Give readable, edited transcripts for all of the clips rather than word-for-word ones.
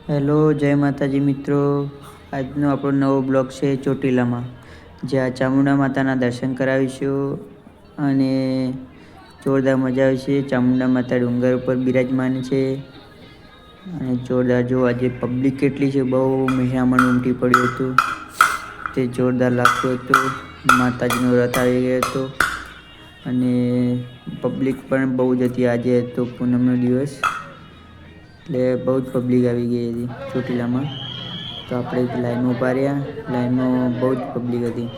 Hello, જય માતાજી મિત્રો. આજનો આપણો નવો બ્લોગ છે ચોટીલામાં, જ્યાં ચામુંડા માતાના દર્શન કરાવીશું અને જોરદાર મજા આવશે. ચામુંડા માતા ડુંગર ઉપર બિરાજમાન છે અને જોરદાર જો આજે પબ્લિક કેટલી છે, બહુ મહેરામણ ઉમટી પડ્યું હતું. તે જોરદાર લાગતું હતું. માતાજીનો રથ આવી ગયો હતો અને પબ્લિક પણ બહુ જ હતી. આજે તો પૂનમનો દિવસ એટલે બહુ જ પબ્લિક આવી ગઈ હતી ચોટીલામાં. તો આપણે લાઈનમાં ઊભા રહ્યા. લાઈનમાં બહુ જ પબ્લિક હતી.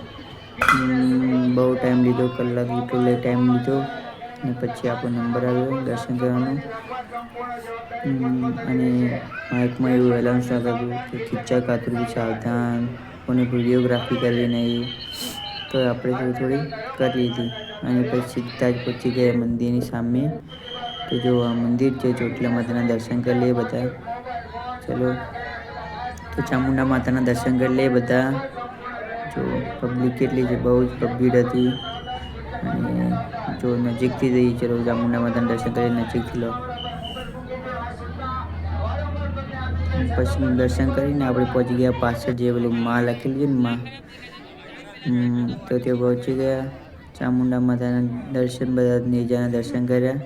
બહુ ટાઈમ લીધો, કલાક જેટલો ટાઈમ લીધો અને પછી આપણો નંબર આવ્યો દર્શન કરવાનો. અને માઇકમાં એવું એલાઉન્સ હતું કે ખીચા કાતરું સાવધાન, કોને વિડીયોગ્રાફી કરવી નહીં. તો આપણે થોડી કરી લીધી અને પછી સીધા જ પહોંચી ગયા મંદિરની સામે. તો જો આ મંદિર છે, ચોટીલા માતાના દર્શન કરી લઈએ બધા. ચલો, તો ચામુંડા માતાના દર્શન કરી લઈએ બધા. જો પબ્લિક કેટલી છે, બહુ જ ભીડ હતી. અને જો નજીકથી જઈએ, ચલો ચામુંડા માતાના દર્શન કરી નજીકથી લો. પછી દર્શન કરીને આપણે પહોંચી ગયા પાછળ, જે પેલું માં લખેલું છે ને માં, તો તે પહોંચી ગયા. ચામુંડા માતાના દર્શન, બધા નેજાના દર્શન કર્યા.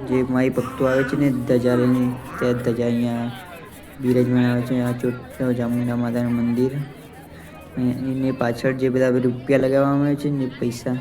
જે મારી ભક્તો આવે છે ને ધજા લઈને, ત્યાં ધજા અહીંયા બિરાજમાન આવે છે. આ ચામુંડા માતાનું મંદિર. એની પાછળ જે બધા રૂપિયા લગાવવામાં આવે છે ને પૈસા,